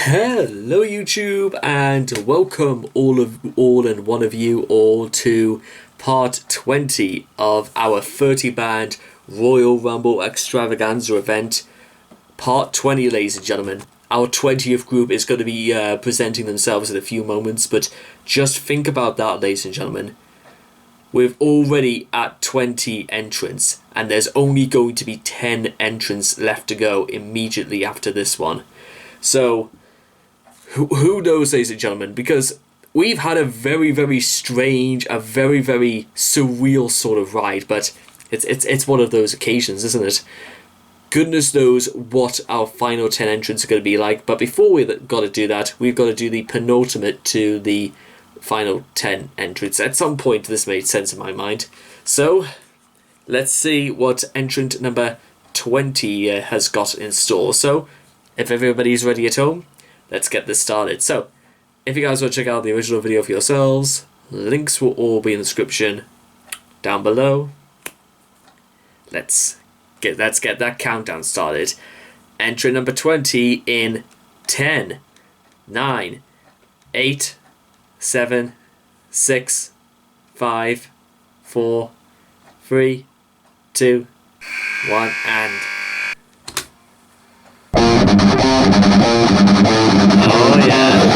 Hello YouTube and welcome all and one of you all to part 20 of our 30 band Royal Rumble Extravaganza event. Part 20, ladies and gentlemen. Our 20th group is going to be presenting themselves in a few moments, but just think about that, ladies and gentlemen. We're already at 20 entrants and there's only going to be 10 entrants left to go immediately after this one. So who knows, ladies and gentlemen, because we've had a very, very strange, a very, very surreal sort of ride, but it's one of those occasions, isn't it? Goodness knows what our final 10 entrants are going to be like, but before we've got to do that, we've got to do the penultimate to the final 10 entrants. At some point this made sense in my mind. So let's see what entrant number 20 has got in store. So if everybody's ready at home, let's get this started. So, if you guys want to check out the original video for yourselves, links will all be in the description down below. Let's get that countdown started. Entry number 20 in 10, 9, 8, 7, 6, 5, 4, 3, 2, 1, and... Oh yeah.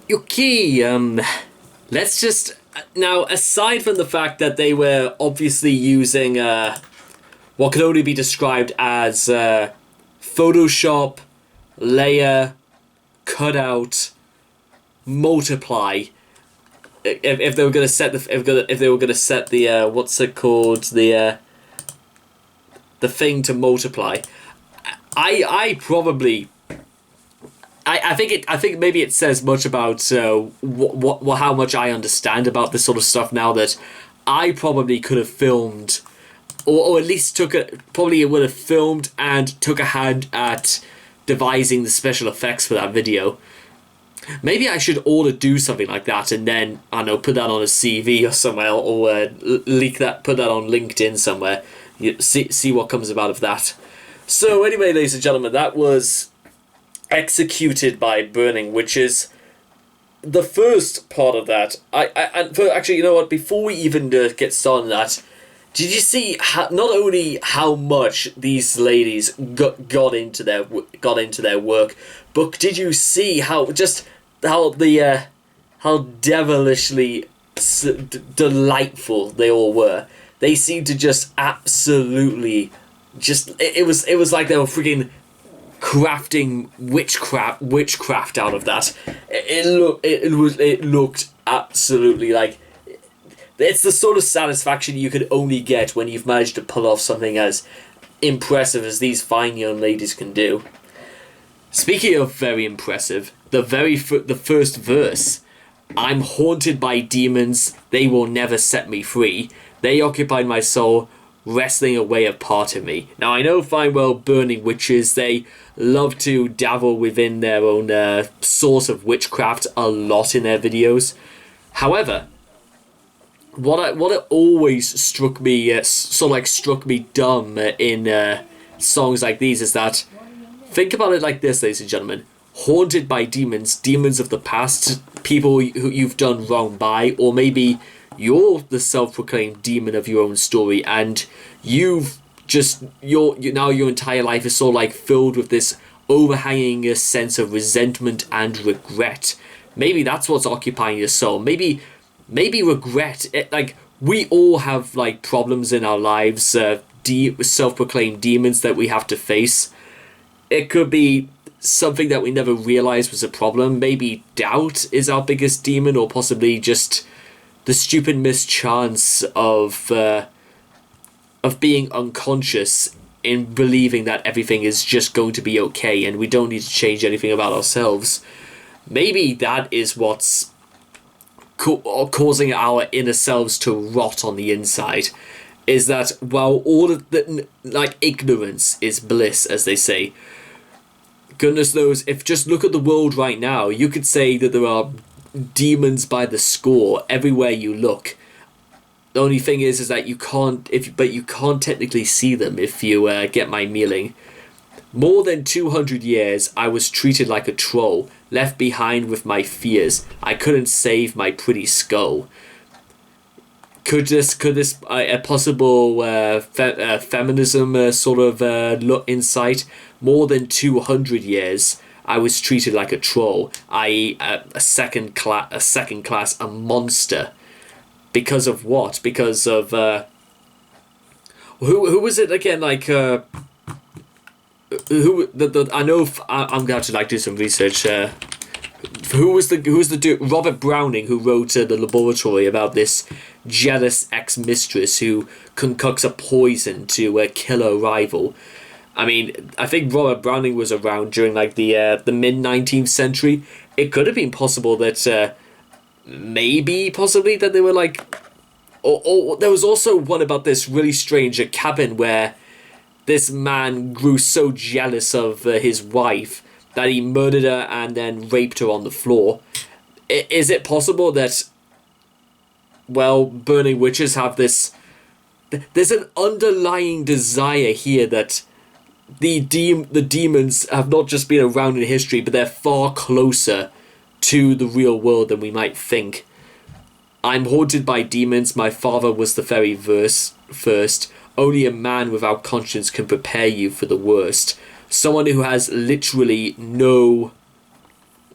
Okay, let's just now, aside from the fact that they were obviously using what could only be described as Photoshop, layer, cutout, multiply. If they were going to set the if they were going to set the what's it called, the thing to multiply, I probably. I think maybe it says much about what how much I understand about this sort of stuff now, that I probably could have filmed, or at least probably would have filmed and took a hand at devising the special effects for that video. Maybe I should order do something like that, and then I don't know, put that on a CV or somewhere, or leak that, put that on LinkedIn somewhere. See what comes about of that. So anyway, ladies and gentlemen, that was Executed by Burning Witches. The first part of that, actually, you know what? Before we even get started on that, did you see not only how much these ladies got into their work, but did you see how devilishly delightful they all were? They seemed to just absolutely it was like they were freaking crafting witchcraft out of that. It looked absolutely like, it's the sort of satisfaction you could only get when you've managed to pull off something as impressive as these fine young ladies can do. Speaking of very impressive, the first verse, "I'm haunted by demons, they will never set me free. They occupied my soul, wrestling away a part of me." Now, I know fine well Burning Witches, they love to dabble within their own source of witchcraft a lot in their videos. However, what it always struck me struck me dumb in songs like these is that, think about it like this, ladies and gentlemen: haunted by demons, demons of the past, people who you've done wrong by, or maybe you're the self-proclaimed demon of your own story, and you've just your entire life is sort of like filled with this overhanging sense of resentment and regret. Maybe that's what's occupying your soul. Maybe regret. Like, we all have like problems in our lives, self-proclaimed demons that we have to face. It could be something that we never realized was a problem. Maybe doubt is our biggest demon, or possibly just the stupid mischance of being unconscious in believing that everything is just going to be okay and we don't need to change anything about ourselves. Maybe that is what's causing our inner selves to rot on the inside. Is that while all of the, like, ignorance is bliss, as they say, goodness knows, if just look at the world right now, you could say that there are demons by the score everywhere you look. The only thing is that you can't technically see them, if you get my meaning. More than 200 years I was treated like a troll, left behind with my fears. I couldn't save my pretty skull. Could this a possible feminism sort of look insight? More than 200 years I was treated like a troll, i.e. a second class, a monster. Because of what? Because of who was it again? Like who I know. I'm going to like do some research. Who was the dude? Robert Browning, who wrote The Laboratory, about this jealous ex-mistress who concocts a poison to kill her rival. I mean, I think Robert Browning was around during like the mid-19th century. It could have been possible that possibly that they were like, or there was also one about this really strange cabin where this man grew so jealous of his wife that he murdered her and then raped her on the floor. Is it possible that, well, Burning Witches have this... There's an underlying desire here that the demons have not just been around in history, but they're far closer to the real world than we might think. I'm haunted by demons, my father was the very first. Only a man without conscience can prepare you for the worst. Someone who has literally no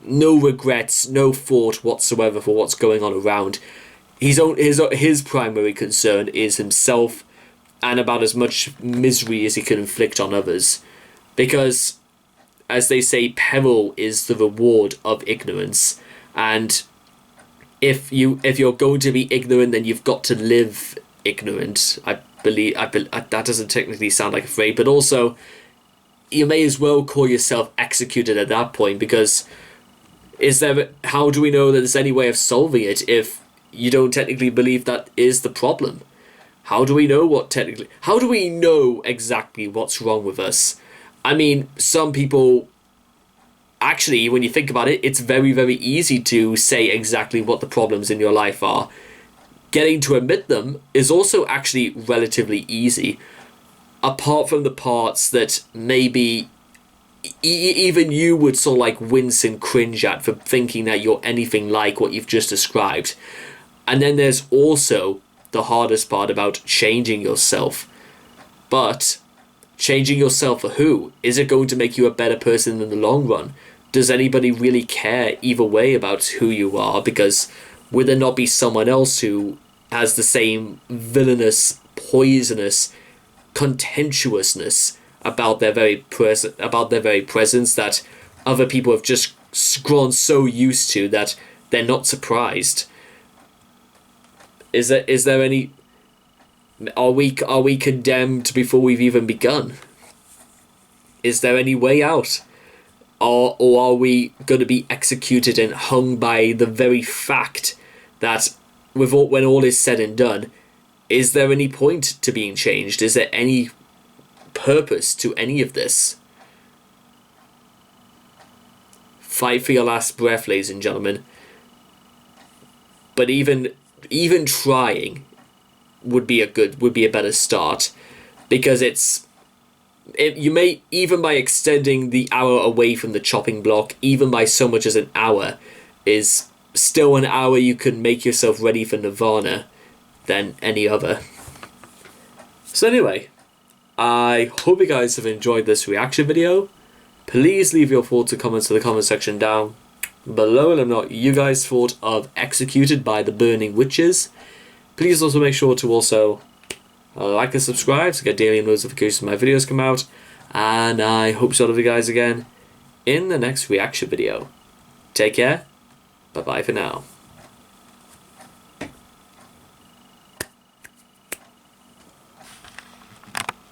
no regrets, no thought whatsoever for what's going on around. His primary concern is himself and about as much misery as he can inflict on others. Because, as they say, peril is the reward of ignorance. And if you're going to be ignorant, then you've got to live ignorant. I believe that doesn't technically sound like a phrase, but also you may as well call yourself executed at that point, because how do we know that there's any way of solving it if you don't technically believe that is the problem? How do we know how do we know exactly what's wrong with us? I mean, some people, actually, when you think about it, it's very, very easy to say exactly what the problems in your life are. Getting to admit them is also actually relatively easy, apart from the parts that maybe even you would sort of like wince and cringe at for thinking that you're anything like what you've just described. And then there's also the hardest part about changing yourself. But changing yourself for who? Is it going to make you a better person in the long run? Does anybody really care either way about who you are? Because would there not be someone else who has the same villainous, poisonous contemptuousness about their very presence that other people have just grown so used to that they're not surprised? Is there any? Are we condemned before we've even begun? Is there any way out? Or are we going to be executed and hung by the very fact that when all is said and done, is there any point to being changed? Is there any purpose to any of this? Fight for your last breath, ladies and gentlemen. But even trying would be a better start, because you may, even by extending the hour away from the chopping block, even by so much as an hour, is still an hour you can make yourself ready for nirvana than any other. So anyway, I hope you guys have enjoyed this reaction video. Please leave your thoughts and comments in the comment section down below. Let me know what you guys thought of Executed by the Burning Witches. Please also make sure to also like and subscribe to get daily notifications when my videos come out. And I hope to see all of you guys again in the next reaction video. Take care. Bye bye for now.